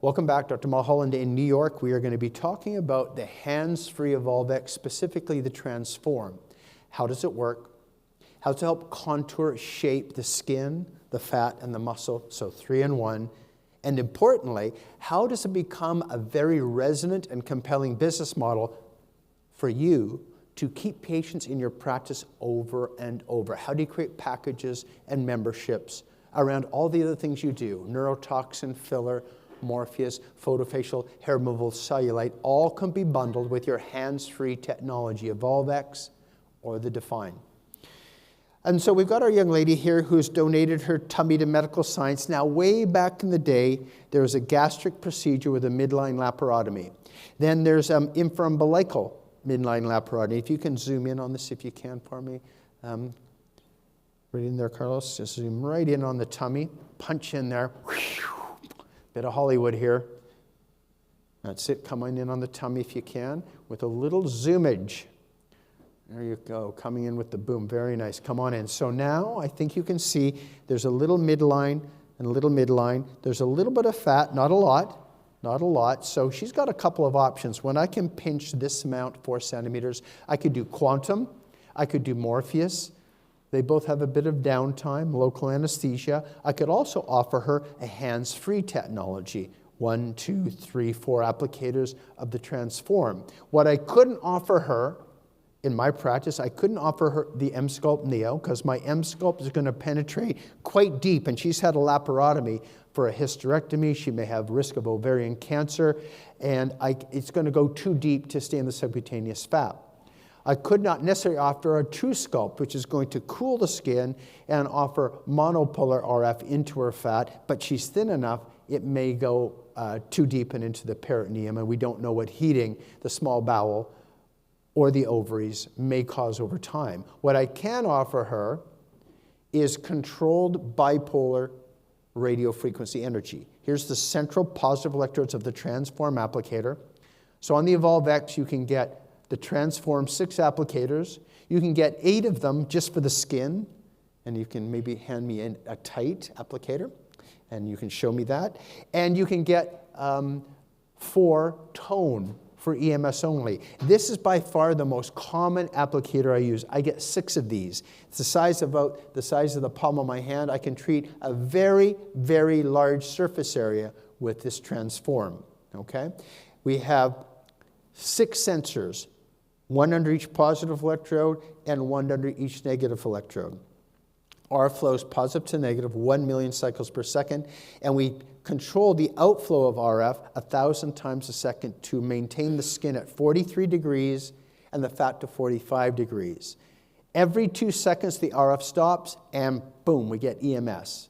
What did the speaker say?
Welcome back, Dr. Mulholland in New York. We are going to be talking about the hands-free EvolveX, specifically the Transform. How does it work? How to help contour, shape the skin, the fat, and the muscle, so 3-in-1. And importantly, how does it become a very resonant and compelling business model for you to keep patients in your practice over and over? How do you create packages and memberships around all the other things you do? Neurotoxin, filler, Morpheus, photofacial, hair removal, cellulite, all can be bundled with your hands-free technology, EvolveX or the Define. And so we've got our young lady here who's donated her tummy to medical science. Now, way back in the day, there was a gastric procedure with a midline laparotomy. Then there's infraumbilical midline laparotomy. If you can zoom in on this, if you can for me. Right in there, Carlos. Just zoom right in on the tummy. Punch in there. Bit of Hollywood here. That's it. Come on in on the tummy if you can with a little zoomage. There you go. Coming in with the boom. Very nice. Come on in. So now I think you can see there's a little midline and a little midline. There's a little bit of fat, not a lot. Not a lot. So she's got a couple of options. When I can pinch this amount, 4 centimeters, I could do Quantum. I could do Morpheus. They both have a bit of downtime, local anesthesia. I could also offer her a hands-free technology, 1, 2, 3, 4 applicators of the Transform. What I couldn't offer her in my practice, I couldn't offer her the M-Sculpt Neo because my M-Sculpt is going to penetrate quite deep, and she's had a laparotomy for a hysterectomy. She may have risk of ovarian cancer, and it's going to go too deep to stay in the subcutaneous fat. I could not necessarily offer a True Sculpt, which is going to cool the skin and offer monopolar RF into her fat, but she's thin enough, it may go too deep and into the peritoneum, and we don't know what heating the small bowel or the ovaries may cause over time. What I can offer her is controlled bipolar radiofrequency energy. Here's the central positive electrodes of the Transform applicator. So on the EvolveX, you can get the Transform 6 applicators. You can get 8 of them just for the skin, and you can maybe hand me in a tight applicator, and you can show me that. And you can get 4 tone for EMS only. This is by far the most common applicator I use. I get 6 of these. It's the size about the size of the palm of my hand. I can treat a very, very large surface area with this Transform, okay? We have 6 sensors, 1 under each positive electrode and 1 under each negative electrode. RF flows positive to negative, 1 million cycles per second, and we control the outflow of RF 1,000 times a second to maintain the skin at 43 degrees and the fat to 45 degrees. Every 2 seconds, the RF stops, and boom, we get EMS.